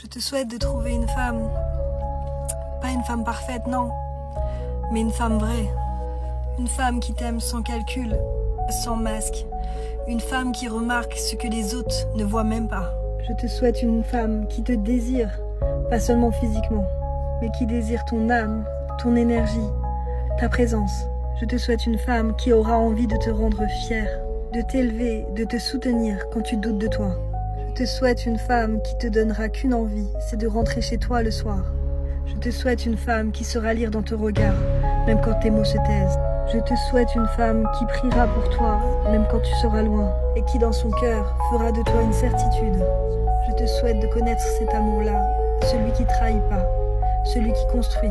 Je te souhaite de trouver une femme, pas une femme parfaite, non, mais une femme vraie. Une femme qui t'aime sans calcul, sans masque. Une femme qui remarque ce que les autres ne voient même pas. Je te souhaite une femme qui te désire, pas seulement physiquement, mais qui désire ton âme, ton énergie, ta présence. Je te souhaite une femme qui aura envie de te rendre fier, de t'élever, de te soutenir quand tu doutes de toi. Je te souhaite une femme qui te donnera qu'une envie, c'est de rentrer chez toi le soir. Je te souhaite une femme qui saura lire dans ton regard, même quand tes mots se taisent. Je te souhaite une femme qui priera pour toi, même quand tu seras loin, et qui dans son cœur fera de toi une certitude. Je te souhaite de connaître cet amour-là, celui qui trahit pas, celui qui construit,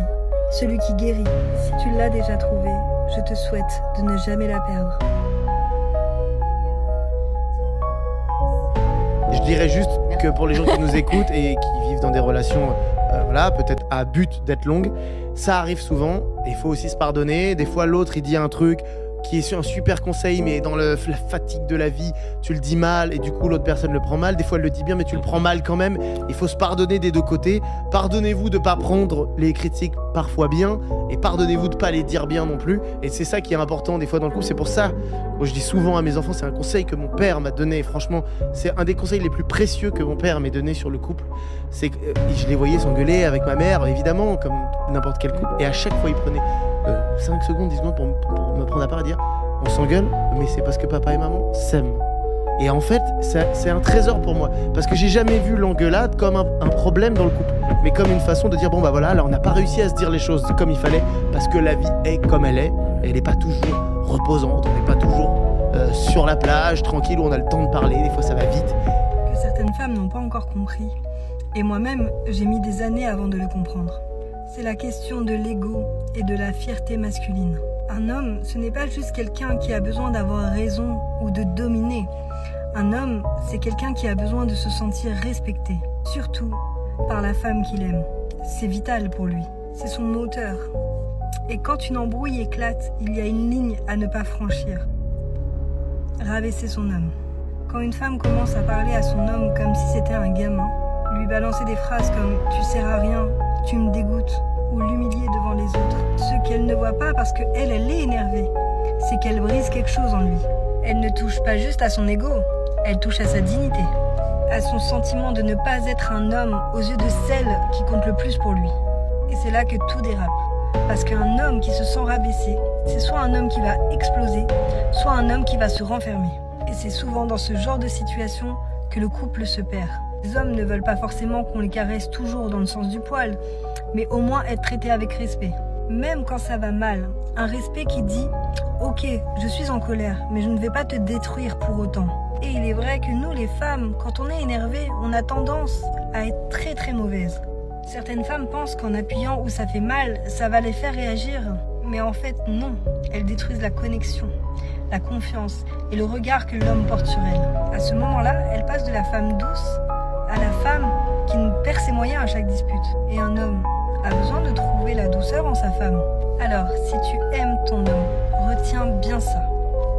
celui qui guérit. Si tu l'as déjà trouvé, je te souhaite de ne jamais la perdre. Je dirais juste que pour les gens qui nous écoutent et qui vivent dans des relations, voilà, peut-être à but d'être longues, ça arrive souvent et il faut aussi se pardonner. Des fois, l'autre, il dit un truc qui est un super conseil, mais dans la fatigue de la vie, tu le dis mal et du coup, l'autre personne le prend mal. Des fois, elle le dit bien, mais tu le prends mal quand même. Il faut se pardonner des deux côtés. Pardonnez-vous de ne pas prendre les critiques parfois bien et pardonnez-vous de ne pas les dire bien non plus. Et c'est ça qui est important des fois dans le couple. C'est pour ça, moi, je dis souvent à mes enfants, c'est un conseil que mon père m'a donné. Franchement, c'est un des conseils les plus précieux que mon père m'ait donné sur le couple. C'est que je les voyais s'engueuler avec ma mère, évidemment, comme n'importe quel couple. Et à chaque fois, il prenait 5 secondes, 10 secondes pour me prendre à part et dire on s'engueule, mais c'est parce que papa et maman s'aiment. Et en fait, c'est un trésor pour moi. Parce que j'ai jamais vu l'engueulade comme un problème dans le couple, mais comme une façon de dire bon bah voilà, là on n'a pas réussi à se dire les choses comme il fallait, parce que la vie est comme elle est, et elle n'est pas toujours reposante, on n'est pas toujours sur la plage, tranquille, où on a le temps de parler, des fois ça va vite. Que certaines femmes n'ont pas encore compris, et moi-même, j'ai mis des années avant de le comprendre. C'est la question de l'ego et de la fierté masculine. Un homme, ce n'est pas juste quelqu'un qui a besoin d'avoir raison ou de dominer. Un homme, c'est quelqu'un qui a besoin de se sentir respecté, surtout par la femme qu'il aime. C'est vital pour lui, c'est son moteur. Et quand une embrouille éclate, il y a une ligne à ne pas franchir. Rabaisser son homme. Quand une femme commence à parler à son homme comme si c'était un gamin, lui balancer des phrases comme « tu sers à rien », « tu me dégoûtes » ou l'humilier devant les autres. Ce qu'elle ne voit pas parce qu'elle est énervée, c'est qu'elle brise quelque chose en lui. Elle ne touche pas juste à son ego, elle touche à sa dignité, à son sentiment de ne pas être un homme aux yeux de celle qui compte le plus pour lui. Et c'est là que tout dérape. Parce qu'un homme qui se sent rabaissé, c'est soit un homme qui va exploser, soit un homme qui va se renfermer. Et c'est souvent dans ce genre de situation que le couple se perd. Les hommes ne veulent pas forcément qu'on les caresse toujours dans le sens du poil, mais au moins être traités avec respect. Même quand ça va mal, un respect qui dit « Ok, je suis en colère, mais je ne vais pas te détruire pour autant ». Et il est vrai que nous, les femmes, quand on est énervé, on a tendance à être très très mauvaise. Certaines femmes pensent qu'en appuyant où ça fait mal, ça va les faire réagir. Mais en fait, non. Elles détruisent la connexion, la confiance et le regard que l'homme porte sur elle. À ce moment-là, elle passe de la femme douce à la femme qui perd ses moyens à chaque dispute. Et un homme a besoin de trouver la douceur en sa femme. Alors, si tu aimes ton homme, retiens bien ça.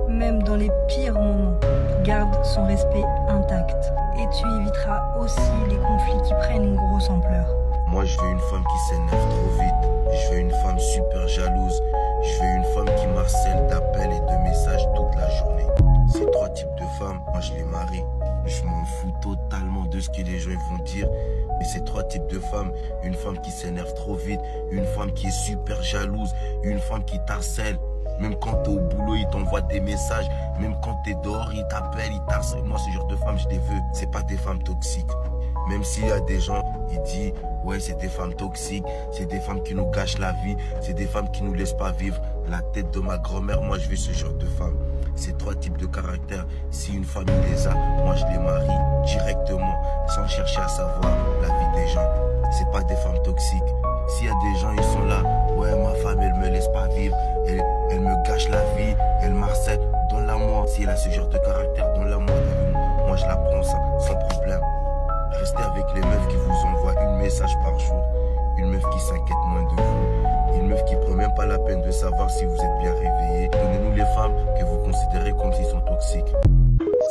Même dans les pires moments, garde son respect intact. Et tu éviteras aussi les conflits qui prennent une grosse ampleur. Moi, je veux une femme qui s'énerve trop vite. Je veux une femme super jalouse. Je veux une femme qui m'harcèle d'appels et de messages toute la journée. Ces trois types de femmes, moi, je les marie. Je m'en fous totalement de ce que les gens vont dire. Mais ces trois types de femmes, une femme qui s'énerve trop vite, une femme qui est super jalouse, une femme qui t'harcèle. Même quand t'es au boulot, il t'envoie des messages. Même quand t'es dehors, il t'appelle, il t'harcèle. Moi, ce genre de femmes, je les veux. C'est pas des femmes toxiques. Même s'il y a des gens, ils disent, ouais, c'est des femmes toxiques, c'est des femmes qui nous gâchent la vie, c'est des femmes qui nous laissent pas vivre. La tête de ma grand-mère, moi, je veux ce genre de femmes. Ces trois types de caractères, si une femme les a, moi, je les marie directement, sans chercher à savoir la vie des gens. C'est pas des femmes toxiques. S'il y a des gens, ils sont là, ouais, ma femme, elle me laisse pas vivre, elle me gâche la vie, elle m'harcèle, donne-la-moi. Si elle a ce genre de caractère, donne-la-moi. Moi, je la prends sans problème. Restez avec les meufs qui vous envoient une message par jour, une meuf qui s'inquiète moins de vous, une meuf qui prend même pas la peine de savoir si vous êtes bien réveillé. Donnez-nous les femmes que vous considérez comme s'ils sont toxiques.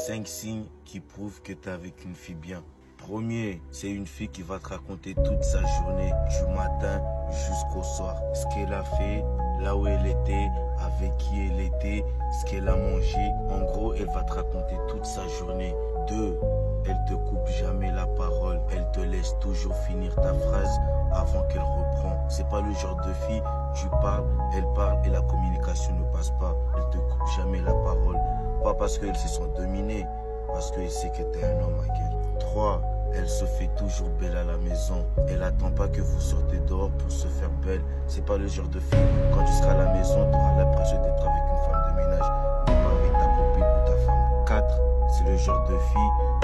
5 signes qui prouvent que tu es avec une fille bien. Premier, c'est une fille qui va te raconter toute sa journée, du matin jusqu'au soir. Ce qu'elle a fait, là où elle était, avec qui elle était, ce qu'elle a mangé. En gros, elle va te raconter toute sa journée. 2, elle te coupe jamais la parole. Elle te laisse toujours finir ta phrase avant qu'elle reprend. C'est pas le genre de fille, tu parles, elle parle et la communication ne passe pas. Elle te coupe jamais la parole. Pas parce qu'elle se sent dominée, parce qu'elle sait que t'es un homme à gueule. 3, elle se fait toujours belle à la maison. Elle attend pas que vous sortez dehors pour se faire belle. C'est pas le genre de fille. Quand tu seras à la maison, tu auras l'impression d'être avec une femme de ménage, pas avec ta copine ou ta femme. 4, c'est le genre de fille